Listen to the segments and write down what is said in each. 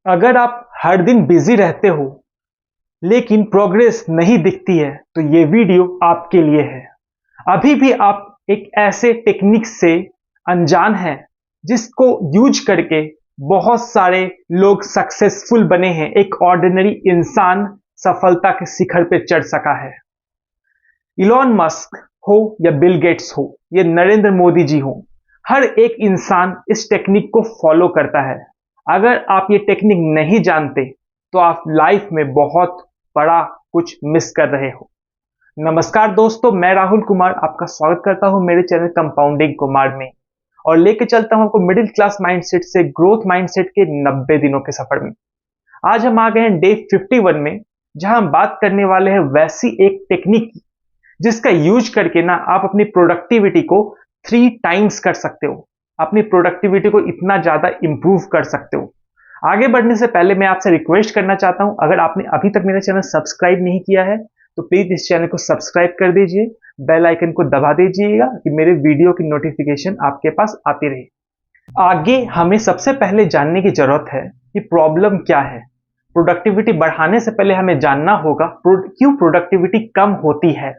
अगर आप हर दिन बिजी रहते हो लेकिन प्रोग्रेस नहीं दिखती है तो ये वीडियो आपके लिए है। अभी भी आप एक ऐसे टेक्निक से अनजान हैं जिसको यूज करके बहुत सारे लोग सक्सेसफुल बने हैं। एक ऑर्डिनरी इंसान सफलता के शिखर पे चढ़ सका है। इलॉन मस्क हो या बिल गेट्स हो या नरेंद्र मोदी जी हो, हर एक इंसान इस टेक्निक को फॉलो करता है। अगर आप ये टेक्निक नहीं जानते तो आप लाइफ में बहुत बड़ा कुछ मिस कर रहे हो। नमस्कार दोस्तों, मैं राहुल कुमार आपका स्वागत करता हूं मेरे चैनल कंपाउंडिंग कुमार में और लेके चलता हूं आपको मिडिल क्लास माइंडसेट से ग्रोथ माइंडसेट के 90 दिनों के सफर में। आज हम आ गए हैं डे 51 में, जहां हम बात करने वाले हैं वैसी एक टेक्निक की जिसका यूज करके ना आप अपनी प्रोडक्टिविटी को 3 टाइम्स कर सकते हो। अपनी प्रोडक्टिविटी को इतना ज्यादा इंप्रूव कर सकते हो। आगे बढ़ने से पहले मैं आपसे रिक्वेस्ट करना चाहता हूं, अगर आपने अभी तक मेरा चैनल सब्सक्राइब नहीं किया है तो प्लीज इस चैनल को सब्सक्राइब कर दीजिए, बेल आइकन को दबा दीजिएगा कि मेरे वीडियो की नोटिफिकेशन आपके पास आती रहे। आगे हमें सबसे पहले जानने की जरूरत है कि प्रॉब्लम क्या है। प्रोडक्टिविटी बढ़ाने से पहले हमें जानना होगा क्यों प्रोडक्टिविटी कम होती है।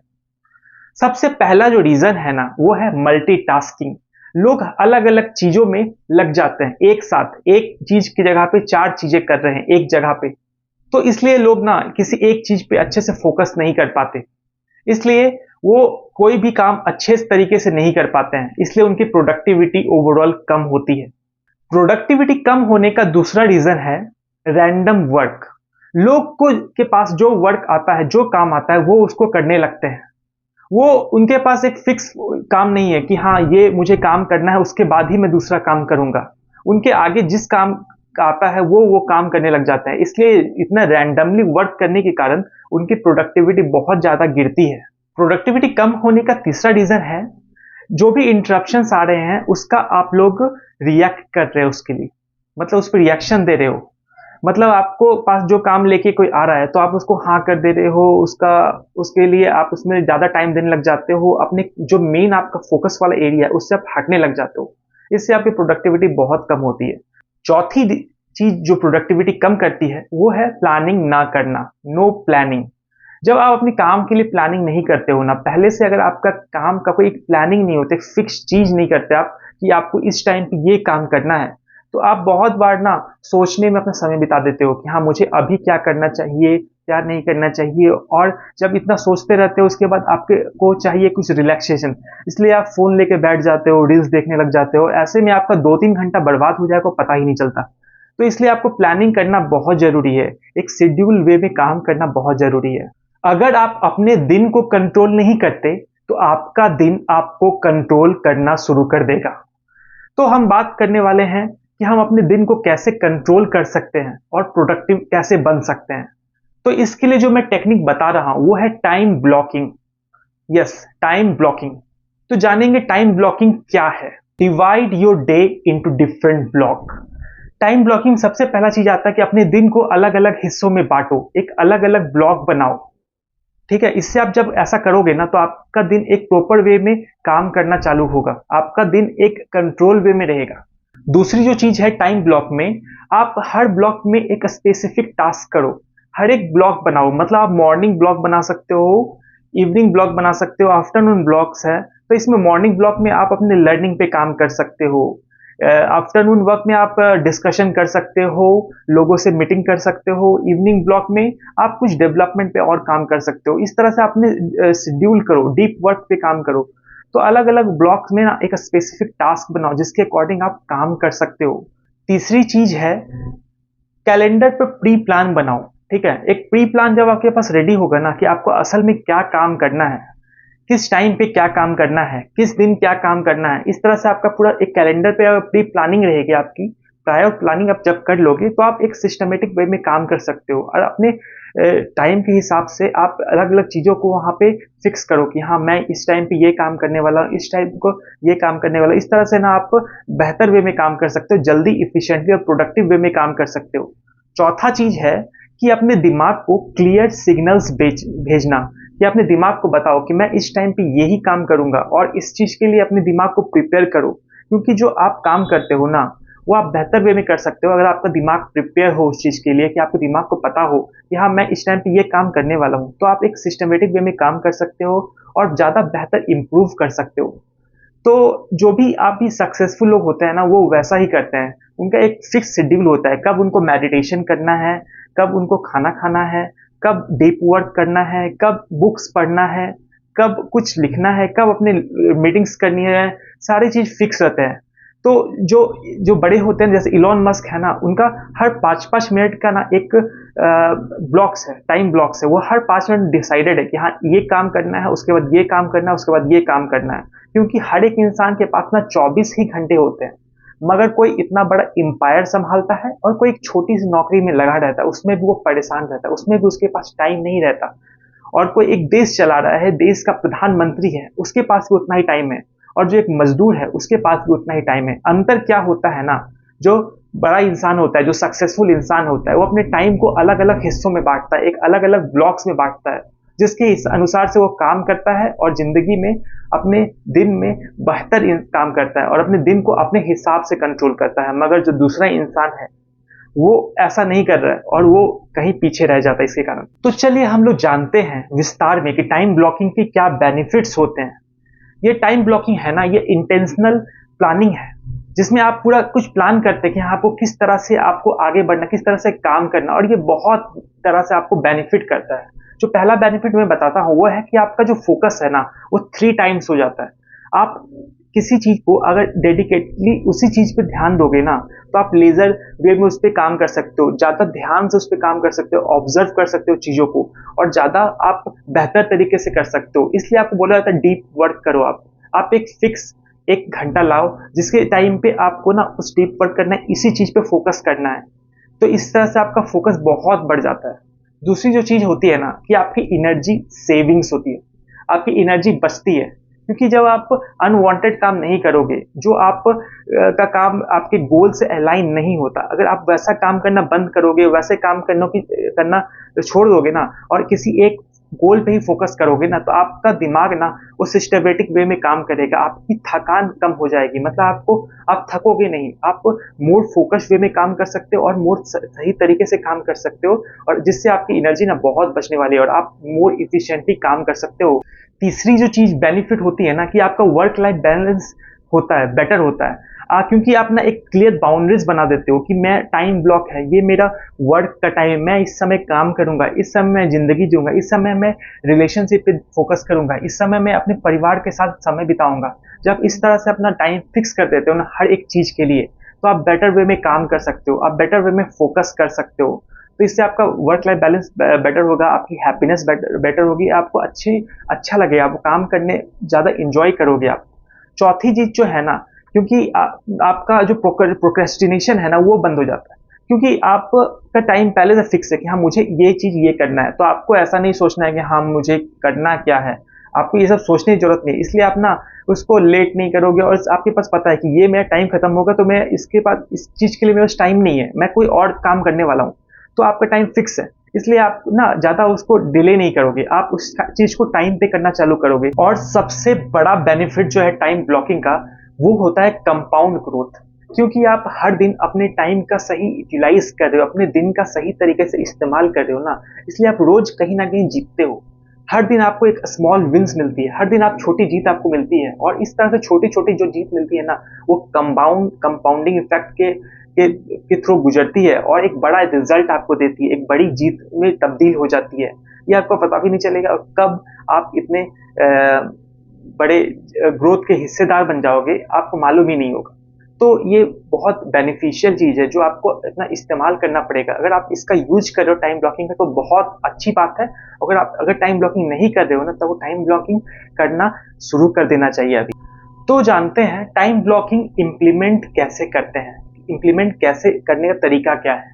सबसे पहला जो रीजन है ना, वो है मल्टीटास्किंग। लोग अलग अलग चीजों में लग जाते हैं, एक साथ एक चीज की जगह पे 4 चीजें कर रहे हैं एक जगह पे। तो इसलिए लोग ना किसी एक चीज पे अच्छे से फोकस नहीं कर पाते, इसलिए वो कोई भी काम अच्छे तरीके से नहीं कर पाते हैं, इसलिए उनकी प्रोडक्टिविटी ओवरऑल कम होती है। प्रोडक्टिविटी कम होने का दूसरा रीजन है रैंडम वर्क। लोग को के पास जो वर्क आता है, जो काम आता है, वो उसको करने लगते हैं। वो उनके पास एक फिक्स काम नहीं है कि हाँ ये मुझे काम करना है, उसके बाद ही मैं दूसरा काम करूंगा। उनके आगे जिस काम का आता है वो काम करने लग जाते हैं, इसलिए इतना रैंडमली वर्क करने के कारण उनकी प्रोडक्टिविटी बहुत ज्यादा गिरती है। प्रोडक्टिविटी कम होने का तीसरा रीजन है जो भी इंटरप्शंस आ रहे हैं उसका आप लोग रिएक्ट कर रहे हो, उसके लिए मतलब उस पर रिएक्शन दे रहे हो। मतलब आपको पास जो काम लेके कोई आ रहा है तो आप उसको हाँ कर दे रहे हो, उसके लिए आप उसमें ज्यादा टाइम देने लग जाते हो। अपने जो मेन आपका फोकस वाला एरिया है उससे आप हटने लग जाते हो, इससे आपकी प्रोडक्टिविटी बहुत कम होती है। चौथी चीज जो प्रोडक्टिविटी कम करती है वो है प्लानिंग ना करना, नो प्लानिंग। जब आप अपने काम के लिए प्लानिंग नहीं करते हो ना, पहले से अगर आपका काम का कोई एक प्लानिंग नहीं होता, फिक्स चीज नहीं करते आप कि आपको इस टाइम पे ये काम करना है, तो आप बहुत बार ना सोचने में अपना समय बिता देते हो कि हाँ मुझे अभी क्या करना चाहिए, क्या नहीं करना चाहिए। और जब इतना सोचते रहते हो उसके बाद आपके को चाहिए कुछ रिलैक्सेशन, इसलिए आप फोन लेके बैठ जाते हो, रील्स देखने लग जाते हो। ऐसे में आपका 2-3 घंटा बर्बाद हो जाएगा, पता ही नहीं चलता। तो इसलिए आपको प्लानिंग करना बहुत जरूरी है, एक शेड्यूल वे में काम करना बहुत जरूरी है। अगर आप अपने दिन को कंट्रोल नहीं करते तो आपका दिन आपको कंट्रोल करना शुरू कर देगा। तो हम बात करने वाले हैं कि हम अपने दिन को कैसे कंट्रोल कर सकते हैं और प्रोडक्टिव कैसे बन सकते हैं। तो इसके लिए जो मैं टेक्निक बता रहा हूं वो है time blocking. Yes, time blocking. तो जानेंगे टाइम ब्लॉकिंग क्या है। Divide your day into different block. Time blocking सबसे पहला चीज आता है कि अपने दिन को अलग अलग हिस्सों में बांटो, एक अलग अलग ब्लॉक बनाओ। ठीक है, इससे आप जब ऐसा करोगे ना तो आपका दिन एक प्रॉपर वे में काम करना चालू होगा, आपका दिन एक कंट्रोल वे में रहेगा। दूसरी जो चीज है टाइम ब्लॉक में, आप हर ब्लॉक में एक स्पेसिफिक टास्क करो। हर एक ब्लॉक बनाओ, मतलब आप मॉर्निंग ब्लॉक बना सकते हो, इवनिंग ब्लॉक बना सकते हो, आफ्टरनून ब्लॉक्स है। तो इसमें मॉर्निंग ब्लॉक में आप अपने लर्निंग पे काम कर सकते हो, आफ्टरनून वर्क में आप डिस्कशन कर सकते हो, लोगों से मीटिंग कर सकते हो, इवनिंग ब्लॉक में आप कुछ डेवलपमेंट पे और काम कर सकते हो। इस तरह से आपने शेड्यूल करो, डीप वर्क पे काम करो। तो अलग अलग ब्लॉक्स में ना एक स्पेसिफिक टास्क बनाओ जिसके अकॉर्डिंग आप काम कर सकते हो। तीसरी चीज है कैलेंडर पर प्री प्लान बनाओ। ठीक है, एक प्री प्लान जब आपके पास रेडी होगा ना कि आपको असल में क्या काम करना है, किस टाइम पे क्या काम करना है, किस दिन क्या काम करना है, इस तरह से आपका पूरा एक कैलेंडर पे प्री प्लानिंग रहेगी आपकी। प्रायर प्लानिंग आप जब कर लोगे तो आप एक सिस्टमेटिक वे में काम कर सकते हो और अपने टाइम के हिसाब से आप अलग अलग चीजों को वहां पे फिक्स करो कि हाँ मैं इस टाइम पे ये काम करने वाला, इस टाइम को ये काम करने वाला। इस तरह से ना आप बेहतर वे में काम कर सकते हो, जल्दी, इफिशिएंटली और प्रोडक्टिव वे में काम कर सकते हो। चौथा चीज है कि अपने दिमाग को क्लियर सिग्नल्स भेजना, कि अपने दिमाग को बताओ कि मैं इस टाइम पे यही काम करूंगा और इस चीज के लिए अपने दिमाग को प्रिपेयर करो। क्योंकि जो आप काम करते हो ना वो आप बेहतर वे में कर सकते हो अगर आपका दिमाग प्रिपेयर हो उस चीज़ के लिए, कि आपको दिमाग को पता हो कि हाँ मैं इस टाइम पे ये काम करने वाला हूँ, तो आप एक सिस्टमेटिक वे में काम कर सकते हो और ज़्यादा बेहतर इम्प्रूव कर सकते हो। तो जो भी आप भी सक्सेसफुल लोग होते हैं ना, वो वैसा ही करते हैं। उनका एक फिक्स शेड्यूल होता है, कब उनको मेडिटेशन करना है, कब उनको खाना खाना है, कब डीप वर्क करना है, कब बुक्स पढ़ना है, कब कुछ लिखना है, कब अपने मीटिंग्स करनी है, सारी चीज़ फिक्स रहते हैं। तो जो जो बड़े होते हैं जैसे इलॉन मस्क है ना, उनका हर 5-5 मिनट का ना एक ब्लॉक्स है, टाइम ब्लॉक्स है। वो हर 5 मिनट डिसाइडेड है कि हाँ ये काम करना है, उसके बाद ये काम करना है, उसके बाद ये काम करना है। क्योंकि हर एक इंसान के पास ना 24 ही घंटे होते हैं, मगर कोई इतना बड़ा एम्पायर संभालता है और कोई एक छोटी सी नौकरी में लगा रहता है, उसमें भी वो परेशान रहता है, उसमें भी उसके पास टाइम नहीं रहता। और कोई एक देश चला रहा है, देश का प्रधानमंत्री है, उसके पास भी उतना ही टाइम है, और जो एक मजदूर है उसके पास भी उतना ही टाइम है। अंतर क्या होता है ना, जो बड़ा इंसान होता है, जो सक्सेसफुल इंसान होता है, वो अपने टाइम को अलग अलग हिस्सों में बांटता है, एक अलग अलग ब्लॉक्स में बांटता है, जिसके अनुसार से वो काम करता है और जिंदगी में अपने दिन में बेहतर काम करता है और अपने दिन को अपने हिसाब से कंट्रोल करता है। मगर जो दूसरा इंसान है वो ऐसा नहीं कर रहा है और वो कहीं पीछे रह जाता है इसके कारण। तो चलिए हम लोग जानते हैं विस्तार में कि टाइम ब्लॉकिंग के क्या बेनिफिट्स होते हैं। ये टाइम ब्लॉकिंग है ना, ये इंटेंशनल प्लानिंग है, जिसमें आप पूरा कुछ प्लान करते हैं कि हाँ आपको किस तरह से आपको आगे बढ़ना, किस तरह से काम करना, और ये बहुत तरह से आपको बेनिफिट करता है। जो पहला बेनिफिट मैं बताता हूँ वो है कि आपका जो फोकस है ना, वो 3 टाइम्स हो जाता है। आप किसी चीज को अगर डेडिकेटली उसी चीज पे ध्यान दोगे ना, तो आप लेजर वे में उस पर काम कर सकते हो, ज्यादा ध्यान से उस पर काम कर सकते हो, ऑब्जर्व कर सकते हो चीजों को, और ज्यादा आप बेहतर तरीके से कर सकते हो। इसलिए आपको बोला जाता है डीप वर्क करो। आप एक फिक्स 1 घंटा लाओ, जिसके टाइम पे आपको ना उस डीप वर्क करना है, इसी चीज पे फोकस करना है। तो इस तरह से आपका फोकस बहुत बढ़ जाता है। दूसरी जो चीज होती है ना, कि आपकी एनर्जी सेविंग्स होती है, आपकी एनर्जी बचती है। क्योंकि जब आप अनवांटेड काम नहीं करोगे, जो आप का काम आपके गोल से अलाइन नहीं होता, अगर आप वैसा काम करना बंद करोगे, वैसे काम करना छोड़ दोगे ना, और किसी एक गोल पे ही फोकस करोगे ना, तो आपका दिमाग ना वो सिस्टमेटिक वे में काम करेगा, आपकी थकान कम हो जाएगी। मतलब आप थकोगे नहीं, आप मोर फोकस वे में काम कर सकते हो और मोर सही तरीके से काम कर सकते हो, और जिससे आपकी एनर्जी ना बहुत बचने वाली है और आप मोर इफिशिएंटली काम कर सकते हो। तीसरी जो चीज बेनिफिट होती है ना, कि आपका वर्क लाइफ बैलेंस होता है, बेटर होता है। क्योंकि आप ना एक क्लियर बाउंड्रीज बना देते हो कि मैं टाइम ब्लॉक है, ये मेरा वर्क का टाइम, मैं इस समय काम करूंगा, इस समय मैं जिंदगी जीऊंगा, इस समय मैं रिलेशनशिप पे फोकस करूंगा, इस समय मैं अपने परिवार के साथ समय बिताऊंगा। जब इस तरह से अपना टाइम फिक्स कर देते हो ना हर एक चीज के लिए, तो आप बेटर वे में काम कर सकते हो, आप बेटर वे में फोकस कर सकते हो। तो इससे आपका वर्क लाइफ बैलेंस बेटर होगा, आपकी हैप्पीनेस बेटर होगी, आपको अच्छा लगेगा, आप काम करने ज्यादा इंजॉय करोगे आप। चौथी चीज जो है ना, क्योंकि आपका जो प्रोक्रेस्टिनेशन है ना, वो बंद हो जाता है। क्योंकि आपका टाइम पहले से फिक्स है कि हाँ मुझे ये चीज ये करना है, तो आपको ऐसा नहीं सोचना है कि हाँ मुझे करना क्या है, आपको ये सब सोचने की जरूरत नहीं। इसलिए आप ना उसको लेट नहीं करोगे, और आपके पास पता है कि ये मेरा टाइम खत्म होगा, तो मैं इसके बाद इस चीज के लिए मेरे पास टाइम नहीं है, मैं कोई और काम करने वाला हूँ। तो आपका टाइम फिक्स है, इसलिए आप ना ज्यादा उसको डिले नहीं करोगे, आप उस चीज को टाइम पे करना चालू करोगे। और सबसे बड़ा बेनिफिट जो है टाइम ब्लॉकिंग का, वो होता है कंपाउंड ग्रोथ। क्योंकि आप हर दिन अपने टाइम का सही यूटिलाइज कर रहे हो, अपने दिन का सही तरीके से इस्तेमाल कर रहे हो ना, इसलिए आप रोज कहीं ना कहीं जीतते हो। हर दिन आपको एक स्मॉल विंस मिलती है, हर दिन आप छोटी जीत आपको मिलती है, और इस तरह से छोटी छोटी जो जीत मिलती है ना, वो कंपाउंडिंग इफेक्ट के थ्रू गुजरती है और एक बड़ा रिजल्ट आपको देती है, एक बड़ी जीत में तब्दील हो जाती है। ये आपको पता भी नहीं चलेगा, और कब आप इतने बड़े ग्रोथ के हिस्सेदार बन जाओगे आपको मालूम ही नहीं होगा। तो ये बहुत बेनिफिशियल चीज है जो आपको इतना इस्तेमाल करना पड़ेगा। अगर आप इसका यूज कर रहे हो टाइम ब्लॉकिंग का, तो बहुत अच्छी बात है। अगर टाइम ब्लॉकिंग नहीं कर रहे हो ना, तो वो टाइम ब्लॉकिंग करना शुरू कर देना चाहिए अभी। तो जानते हैं टाइम ब्लॉकिंग इम्प्लीमेंट कैसे करते हैं, इम्प्लीमेंट कैसे करने का तरीका क्या है।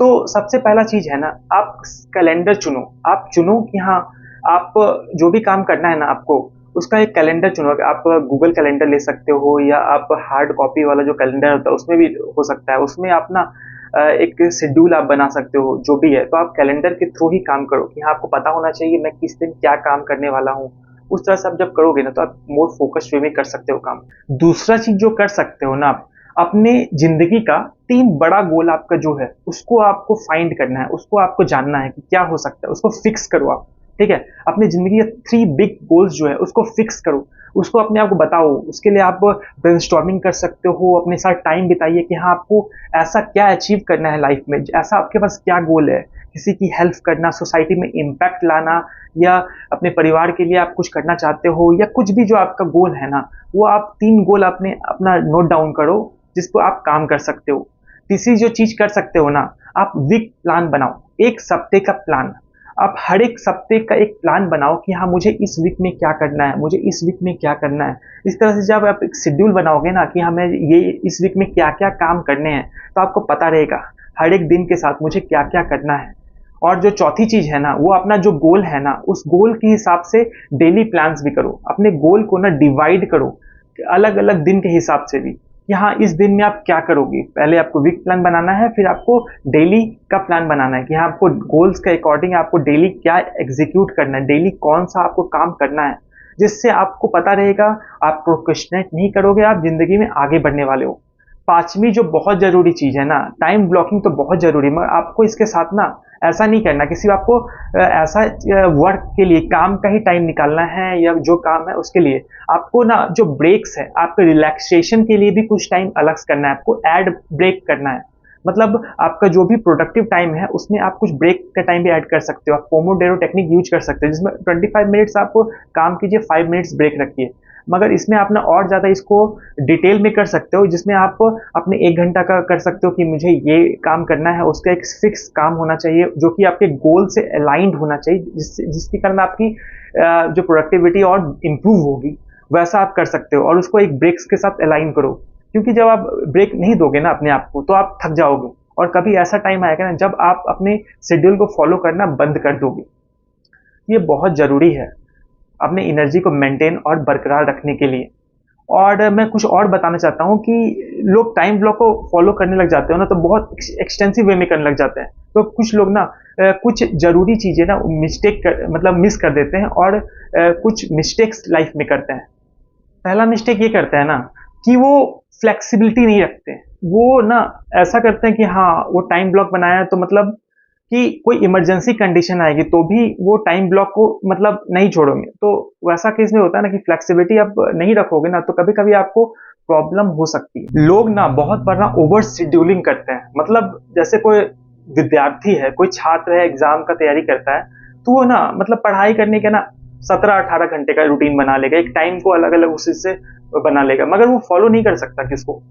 तो सबसे पहला चीज है ना, आप कैलेंडर चुनो। आप चुनो कि हाँ आप जो भी काम करना है ना आपको, उसका एक कैलेंडर चुनो। आप गूगल कैलेंडर ले सकते हो, या आप हार्ड कॉपी वाला जो कैलेंडर होता है उसमें भी हो सकता है। उसमें आप ना एक शेड्यूल आप बना सकते हो, जो भी है। तो आप कैलेंडर के थ्रू ही काम करो कि हाँ आपको पता होना चाहिए मैं किस दिन क्या काम करने वाला हूँ। उस तरह से आप जब करोगे ना, तो आप मोर फोकस वे में कर सकते हो काम। दूसरा चीज जो कर सकते हो ना अपने जिंदगी का 3 बड़ा गोल आपका जो है उसको आपको फाइंड करना है, उसको आपको जानना है कि क्या हो सकता है, उसको फिक्स करो आप। ठीक है, अपनी जिंदगी के 3 बिग गोल्स जो है उसको फिक्स करो, उसको अपने आप को बताओ। उसके लिए आप ब्रेनस्टॉर्मिंग कर सकते हो, अपने साथ टाइम बिताइए कि हाँ आपको ऐसा क्या अचीव करना है लाइफ में, ऐसा आपके पास क्या गोल है। किसी की हेल्प करना, सोसाइटी में इम्पैक्ट लाना, या अपने परिवार के लिए आप कुछ करना चाहते हो, या कुछ भी जो आपका गोल है ना, वो आप 3 गोल अपने अपना नोट डाउन करो जिसको आप काम कर सकते हो। तीसरी जो चीज कर सकते हो ना, आप वीक प्लान बनाओ, 1 सप्ते का प्लान। आप हर एक सप्ते का एक प्लान बनाओ कि हाँ मुझे इस वीक में क्या करना है, मुझे इस वीक में क्या करना है। इस तरह से जब आप एक शेड्यूल बनाओगे ना कि हमें ये इस वीक में क्या क्या काम करने हैं, तो आपको पता रहेगा हर एक दिन के साथ मुझे क्या क्या करना है। और जो चौथी चीज है ना, वो अपना जो गोल है ना, उस गोल के हिसाब से डेली प्लान्स भी करो। अपने गोल को ना डिवाइड करो अलग अलग दिन के हिसाब से भी, कि हाँ इस दिन में आप क्या करोगे। पहले आपको वीक प्लान बनाना है, फिर आपको डेली का प्लान बनाना है कि हाँ आपको गोल्स के अकॉर्डिंग आपको डेली क्या एग्जीक्यूट करना है, डेली कौन सा आपको काम करना है, जिससे आपको पता रहेगा, आप प्रोक्रेस्टिनेट नहीं करोगे, आप जिंदगी में आगे बढ़ने वाले हो। पांचवी जो बहुत जरूरी चीज है ना, टाइम ब्लॉकिंग तो बहुत जरूरी है, मगर आपको इसके साथ ना ऐसा नहीं करना कि सिर्फ आपको ऐसा वर्क के लिए काम का ही टाइम निकालना है, या जो काम है उसके लिए। आपको ना जो ब्रेक्स है, आपके रिलैक्सेशन के लिए भी कुछ टाइम अलग से करना है, आपको एड ब्रेक करना है। मतलब आपका जो भी प्रोडक्टिव टाइम है उसमें आप कुछ ब्रेक का टाइम भी ऐड कर सकते हो। आप पोमोडेरो टेक्निक यूज कर सकते हो, जिसमें 25 मिनट्स आप काम कीजिए, 5 मिनट्स ब्रेक रखिए। मगर इसमें आप ना और ज़्यादा इसको डिटेल में कर सकते हो, जिसमें आप अपने 1 घंटा का कर सकते हो कि मुझे ये काम करना है, उसका एक फिक्स काम होना चाहिए जो कि आपके गोल से अलाइंड होना चाहिए, जिसके कारण आपकी जो प्रोडक्टिविटी और इम्प्रूव होगी, वैसा आप कर सकते हो। और उसको एक ब्रेक्स के साथ अलाइन करो, क्योंकि जब आप ब्रेक नहीं दोगे ना अपने आप को, तो आप थक जाओगे, और कभी ऐसा टाइम आएगा ना जब आप अपने शेड्यूल को फॉलो करना बंद कर दोगे। ये बहुत ज़रूरी है अपने एनर्जी को मेंटेन और बरकरार रखने के लिए। और मैं कुछ और बताना चाहता हूँ कि लोग टाइम ब्लॉक को फॉलो करने लग जाते हो ना, तो बहुत एक्सटेंसिव वे में करने लग जाते हैं। तो कुछ लोग ना कुछ जरूरी चीजें ना मतलब मिस कर देते हैं, और कुछ मिस्टेक्स लाइफ में करते हैं। पहला मिस्टेक ये करते हैं ना कि वो फ्लेक्सिबिलिटी नहीं रखते। वो ना ऐसा करते हैं कि हाँ वो टाइम ब्लॉक बनाया है, तो मतलब कि कोई इमरजेंसी कंडीशन आएगी तो भी वो टाइम ब्लॉक को मतलब नहीं छोड़ोगे। तो वैसा केस में होता है ना कि फ्लेक्सिबिलिटी आप नहीं रखोगे ना, तो कभी कभी आपको प्रॉब्लम हो सकती है। लोग ना बहुत बार ना ओवर शेड्यूलिंग करते हैं। मतलब जैसे कोई विद्यार्थी है, कोई छात्र है, एग्जाम का तैयारी करता है, तो वो ना मतलब पढ़ाई करने के ना 17-18 घंटे का रूटीन बना लेगा, एक टाइम को अलग अलग उसी से बना लेगा, मगर वो फॉलो नहीं कर सकता किसको।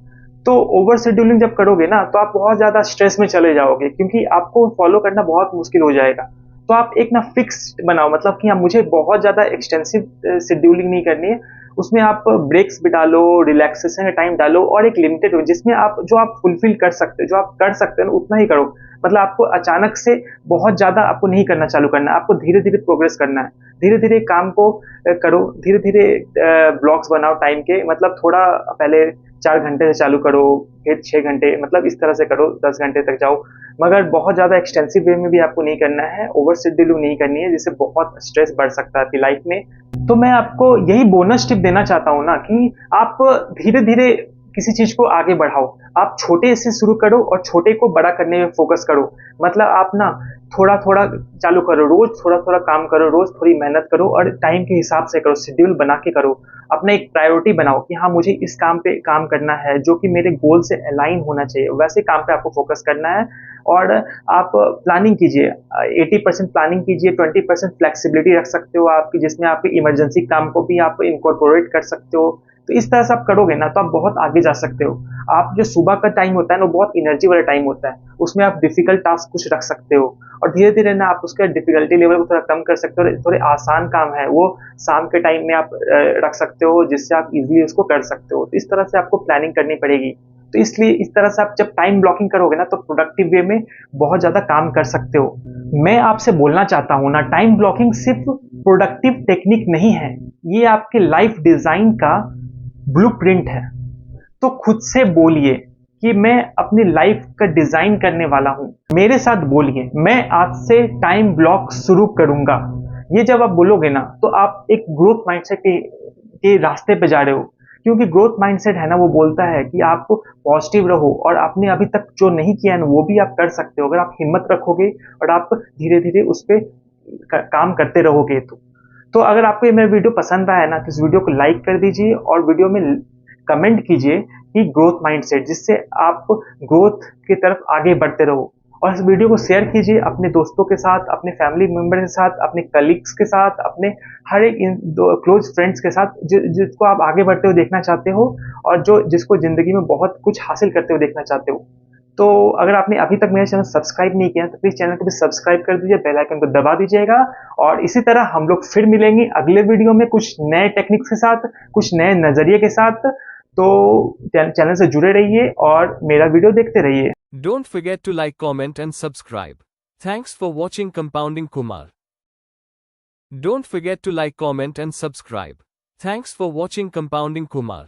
तो ओवर शेड्यूलिंग जब करोगे ना, तो आप बहुत ज्यादा स्ट्रेस में चले जाओगे, क्योंकि आपको फॉलो करना बहुत मुश्किल हो जाएगा। तो आप एक ना फिक्स बनाओ, मतलब कि हाँ मुझे बहुत ज्यादा एक्सटेंसिव शेड्यूलिंग नहीं करनी है। उसमें आप ब्रेक्स भी डालो, रिलैक्सेशन का टाइम डालो, और एक लिमिटेड हो जिसमें आप जो आप फुलफिल कर सकते हो, जो आप कर सकते हो उतना ही करो। मतलब आपको अचानक से बहुत ज्यादा आपको नहीं करना चालू करना है, आपको धीरे धीरे प्रोग्रेस करना है। धीरे धीरे काम को करो, धीरे धीरे ब्लॉक्स बनाओ टाइम के। मतलब थोड़ा पहले 4 घंटे से चालू करो, फिर 6 घंटे, मतलब इस तरह से करो, 10 घंटे तक जाओ। मगर बहुत ज्यादा एक्सटेंसिव वे में भी आपको नहीं करना है, ओवर शेड्यूलिंग नहीं करनी है, जिससे बहुत स्ट्रेस बढ़ सकता है आपकी लाइफ में। तो मैं आपको यही बोनस टिप देना चाहता हूँ ना कि आप धीरे धीरे किसी चीज को आगे बढ़ाओ। आप छोटे से शुरू करो और छोटे को बड़ा करने में फोकस करो। मतलब आप ना थोड़ा थोड़ा चालू करो, रोज थोड़ा थोड़ा काम करो, रोज थोड़ी मेहनत करो, और टाइम के हिसाब से करो, शेड्यूल बना के करो। अपना एक प्रायोरिटी बनाओ कि हाँ मुझे इस काम पे काम करना है जो कि मेरे गोल से अलाइन होना चाहिए, वैसे काम पे आपको फोकस करना है। और आप प्लानिंग कीजिए, 80% प्लानिंग कीजिए, 20% फ्लेक्सिबिलिटी रख सकते हो आपकी, जिसमें आपके इमरजेंसी काम को भी आप इनकॉर्पोरेट कर सकते हो। तो इस तरह से आप करोगे ना, तो आप बहुत आगे जा सकते हो। आप जो सुबह का टाइम होता है ना, वो बहुत एनर्जी वाला टाइम होता है, उसमें आप डिफिकल्ट टास्क कुछ रख सकते हो, और धीरे धीरे ना आप उसका डिफिकल्टी लेवल को थोड़ा कम कर सकते हो। थोड़े आसान काम है वो शाम के टाइम में आप रख सकते हो, जिससे आप इजीली उसको कर सकते हो। तो इस तरह से आपको प्लानिंग करनी पड़ेगी। तो इसलिए इस तरह से आप जब टाइम ब्लॉकिंग करोगे ना, तो प्रोडक्टिव वे में बहुत ज्यादा काम कर सकते हो। मैं आपसे बोलना चाहता हूँ ना, टाइम ब्लॉकिंग सिर्फ प्रोडक्टिव टेक्निक नहीं है, ये आपके लाइफ डिजाइन का ब्लूप्रिंट है। तो खुद से बोलिए कि मैं अपनी लाइफ का डिजाइन करने वाला हूं। मेरे साथ बोलिए, मैं आज से टाइम ब्लॉक शुरू करूंगा। ये जब आप बोलोगे ना, तो आप एक ग्रोथ माइंडसेट के रास्ते पे जा रहे हो, क्योंकि ग्रोथ माइंडसेट है ना, वो बोलता है कि आप पॉजिटिव रहो और आपने अभी तक जो नहीं किया है ना वो भी आप कर सकते हो, अगर आप हिम्मत रखोगे और आप धीरे धीरे उस पर काम करते रहोगे। तो अगर आपको ये मेरा वीडियो पसंद आया ना तो इस वीडियो को लाइक कर दीजिए और वीडियो में कमेंट कीजिए कि ग्रोथ माइंडसेट, जिससे आप ग्रोथ की तरफ आगे बढ़ते रहो। और इस वीडियो को शेयर कीजिए अपने दोस्तों के साथ, अपने फैमिली मेंबर के साथ, अपने कलीग्स के साथ, अपने हर एक क्लोज फ्रेंड्स के साथ जिसको आप आगे बढ़ते हुए देखना चाहते हो और जिसको जिंदगी में बहुत कुछ हासिल करते हुए देखना चाहते हो। तो अगर आपने अभी तक मेरा चैनल सब्सक्राइब नहीं किया तो प्लीज चैनल को भी सब्सक्राइब कर दीजिए, बेल आइकन को दबा दीजिएगा। और इसी तरह हम लोग फिर मिलेंगे अगले वीडियो में कुछ नए टेक्निक्स के साथ, कुछ नए नजरिए के साथ। तो चैनल से जुड़े रहिए और मेरा वीडियो देखते रहिए। Don't forget to like, comment and subscribe. Thanks for watching Compounding Kumar. Don't forget to like, comment and subscribe. Thanks for watching Compounding Kumar.